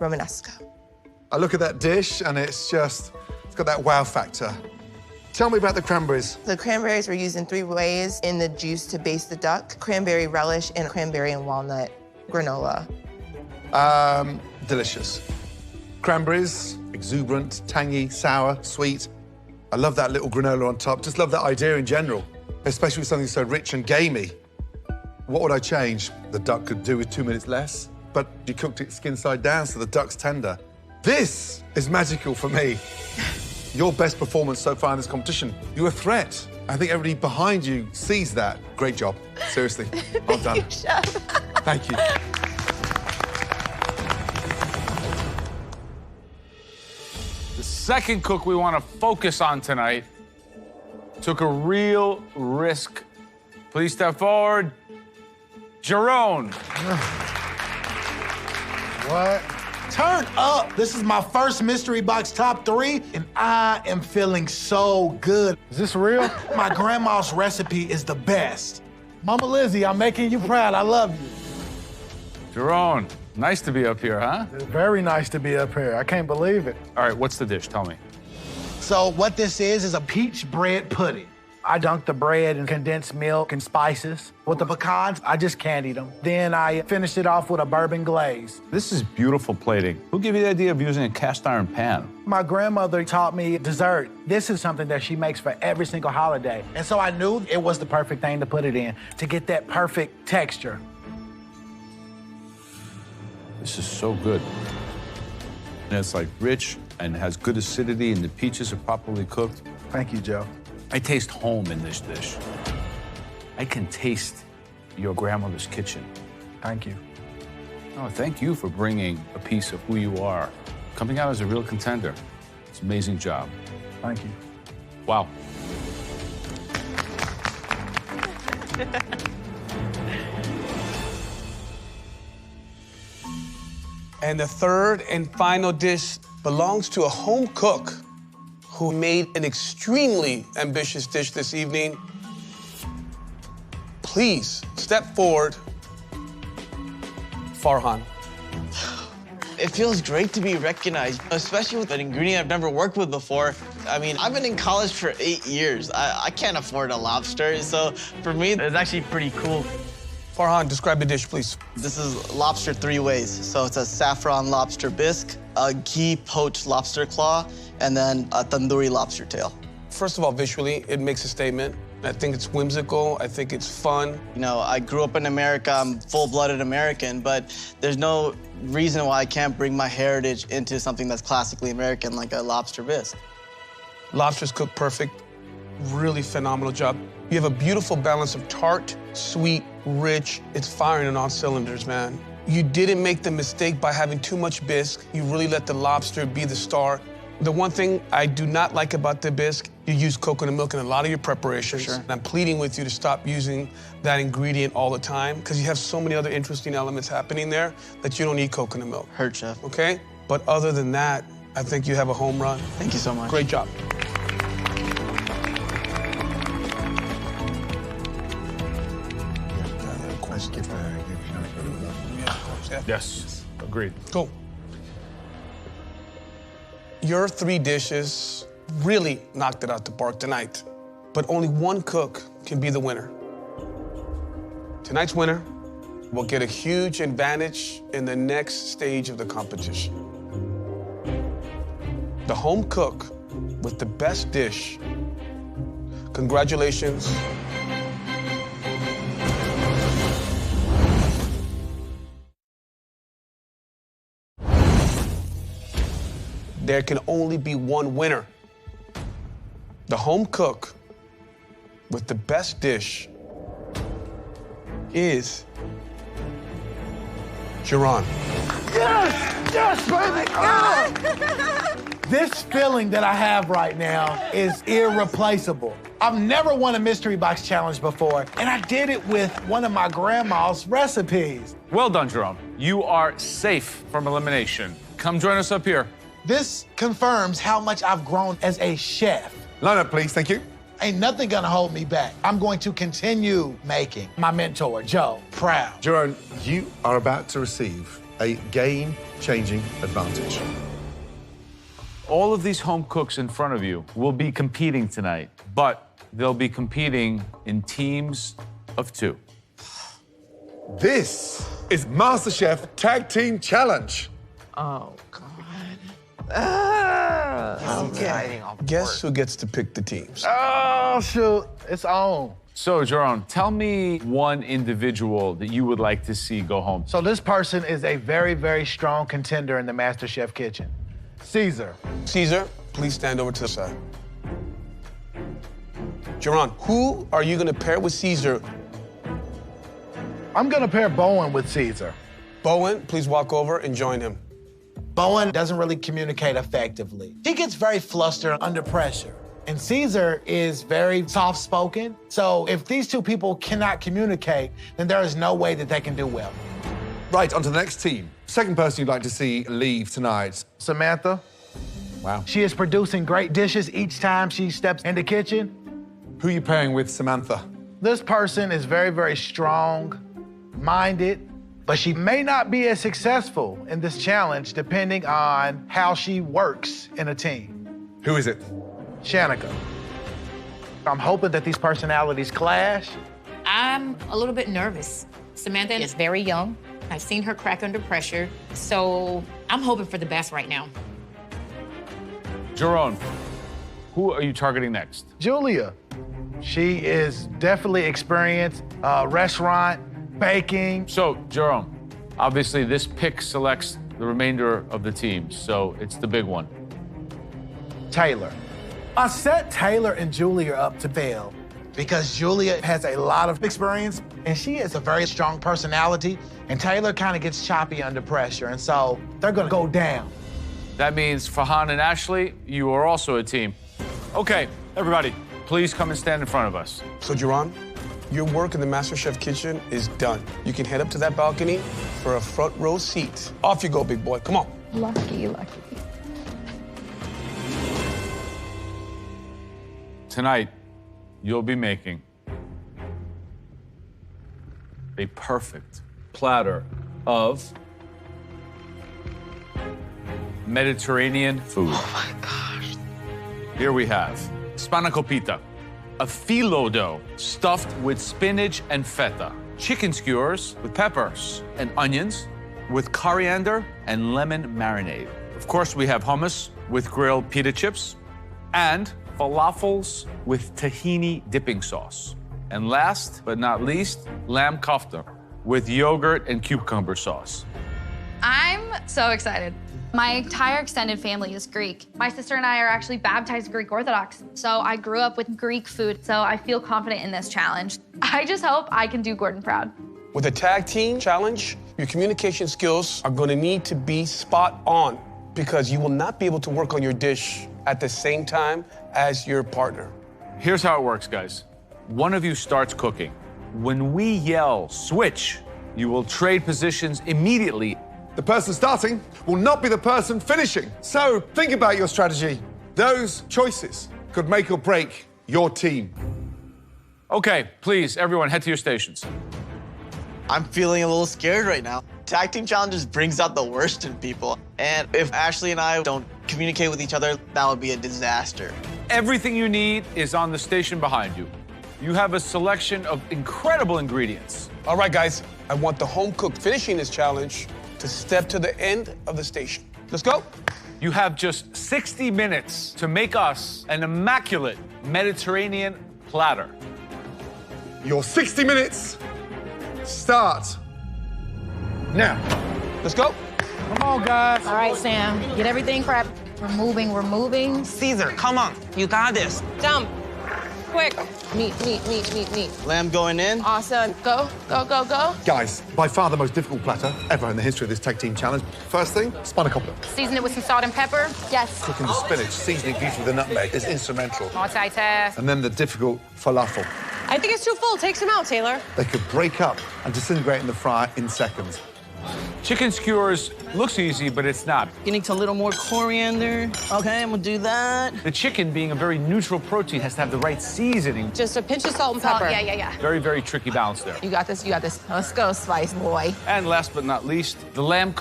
Romanesco. I look at that dish and it's got that wow factor. Tell me about the cranberries. The cranberries were used in 3 ways in the juice to baste the duck: cranberry relish and cranberry and walnut granola. Delicious. Cranberries, exuberant, tangy, sour, sweet. I love that little granola on top. Just love that idea in general, especially with something so rich and gamey. What would I change? The duck could do with 2 minutes less, but you cooked it skin side down so the duck's tender. This is magical for me. Your best performance so far in this competition. You're a threat. I think everybody behind you sees that. Great job. Seriously. Well done. Thank you, Chef. Thank you. The second cook we want to focus on tonight took a real risk. Please step forward. Jerome. What? Turn up. This is my first mystery box top 3, and I am feeling so good. Is this real? My grandma's recipe is the best. Mama Lizzie, I'm making you proud. I love you. Jerome, nice to be up here, huh? It's very nice to be up here. I can't believe it. All right, what's the dish? Tell me. So what this is a peach bread pudding. I dunk the bread in condensed milk and spices. With the pecans, I just candied them. Then I finished it off with a bourbon glaze. This is beautiful plating. Who gave you the idea of using a cast iron pan? My grandmother taught me dessert. This is something that she makes for every single holiday. And so I knew it was the perfect thing to put it in to get that perfect texture. This is so good. And it's like rich and has good acidity, and the peaches are properly cooked. Thank you, Joe. I taste home in this dish. I can taste your grandmother's kitchen. Thank you. Oh, thank you for bringing a piece of who you are, coming out as a real contender. It's an amazing job. Thank you. Wow. And the third and final dish belongs to a home cook who made an extremely ambitious dish this evening. Please step forward, Farhan. It feels great to be recognized, especially with an ingredient I've never worked with before. I mean, I've been in college for 8 years. I can't afford a lobster, so for me, it's actually pretty cool. Farhan, describe the dish, please. This is lobster 3 ways. So it's a saffron lobster bisque, a ghee poached lobster claw, and then a tandoori lobster tail. First of all, visually, it makes a statement. I think it's whimsical. I think it's fun. You know, I grew up in America. I'm full-blooded American, but there's no reason why I can't bring my heritage into something that's classically American, like a lobster bisque. Lobster's cooked perfect. Really phenomenal job. You have a beautiful balance of tart, sweet, rich. It's firing on all cylinders, man. You didn't make the mistake by having too much bisque. You really let the lobster be the star. The one thing I do not like about the bisque, you use coconut milk in a lot of your preparations. Sure. And I'm pleading with you to stop using that ingredient all the time because you have so many other interesting elements happening there that you don't need coconut milk. Heard, Chef. Okay? But other than that, I think you have a home run. Thank you so much. Great job. Yes, agreed. Cool. Your 3 dishes really knocked it out the park tonight, but only one cook can be the winner. Tonight's winner will get a huge advantage in the next stage of the competition. The home cook with the best dish. Congratulations. There can only be one winner. The home cook with the best dish is Jerron. Yes! Yes, baby! Oh. This feeling that I have right now is irreplaceable. I've never won a mystery box challenge before, and I did it with one of my grandma's recipes. Well done, Jerome. You are safe from elimination. Come join us up here. This confirms how much I've grown as a chef. Line up, please. Thank you. Ain't nothing gonna hold me back. I'm going to continue making my mentor, Joe, proud. Jerome, you are about to receive a game-changing advantage. All of these home cooks in front of you will be competing tonight, but they'll be competing in teams of 2. This is MasterChef Tag Team Challenge. Oh, God. Okay. Guess who gets to pick the teams? Oh, shoot. It's on. So, Jerome, tell me one individual that you would like to see go home. So this person is a very, very strong contender in the MasterChef kitchen. Caesar. Caesar, please stand over to the side. Jerron, who are you gonna pair with Caesar? I'm gonna pair Bowen with Caesar. Bowen, please walk over and join him. Bowen doesn't really communicate effectively. He gets very flustered under pressure. And Caesar is very soft-spoken. So if these two people cannot communicate, then there is no way that they can do well. Right, on to the next team. Second person you'd like to see leave tonight. Samantha. Wow. She is producing great dishes each time she steps in the kitchen. Who are you pairing with, Samantha? This person is very, very strong-minded, but she may not be as successful in this challenge depending on how she works in a team. Who is it? Shanika. I'm hoping that these personalities clash. I'm a little bit nervous. Samantha is very young. I've seen her crack under pressure, so I'm hoping for the best right now. Jerome, who are you targeting next? Julia. She is definitely experienced, restaurant, baking. So, Jerome, obviously this pick selects the remainder of the team, so it's the big one. Taylor. I set Taylor and Julia up to fail because Julia has a lot of experience and she has a very strong personality, and Taylor kind of gets choppy under pressure, and so they're gonna go down. That means Fahan and Ashley, you are also a team. Okay, everybody, please come and stand in front of us. So, Jerron, your work in the MasterChef kitchen is done. You can head up to that balcony for a front row seat. Off you go, big boy. Come on. Lucky, lucky. Tonight, you'll be making a perfect platter of Mediterranean food. Oh, my gosh. Here we have spanakopita, a phyllo dough stuffed with spinach and feta, chicken skewers with peppers and onions, with coriander and lemon marinade. Of course, we have hummus with grilled pita chips, and falafels with tahini dipping sauce. And last but not least, lamb kofta with yogurt and cucumber sauce. I'm so excited. My entire extended family is Greek. My sister and I are actually baptized Greek Orthodox, so I grew up with Greek food, so I feel confident in this challenge. I just hope I can do Gordon proud. With a tag team challenge, your communication skills are gonna need to be spot on because you will not be able to work on your dish at the same time as your partner. Here's how it works, guys. One of you starts cooking. When we yell, switch, you will trade positions immediately. The person starting will not be the person finishing. So think about your strategy. Those choices could make or break your team. Okay, please, everyone, head to your stations. I'm feeling a little scared right now. Tag team challenges brings out the worst in people. And if Ashley and I don't communicate with each other, that would be a disaster. Everything you need is on the station behind you. You have a selection of incredible ingredients. All right, guys, I want the home cook finishing this challenge to step to the end of the station. Let's go. You have just 60 minutes to make us an immaculate Mediterranean platter. Your 60 minutes start now. Let's go. Come on, guys. All right, Sam, get everything prepped. We're moving. Caesar, come on. You got this. Jump. Quick. Meat. Lamb going in. Awesome. Go. Guys, by far the most difficult platter ever in the history of this tag team challenge. First thing, spanakopita. Season it with some salt and pepper. Yes. Cooking the spinach, seasoning beauty with the nutmeg is instrumental. Multitask. And then the difficult falafel. I think it's too full. Take some out, Taylor. They could break up and disintegrate in the fryer in seconds. Chicken skewers looks easy, but it's not. You need a little more coriander. Okay, I'm gonna do that. The chicken, being a very neutral protein, has to have the right seasoning. Just a pinch of salt and pepper. Yeah. Very, very tricky balance there. You got this. Let's go, Spice Boy. And last but not least, the lamb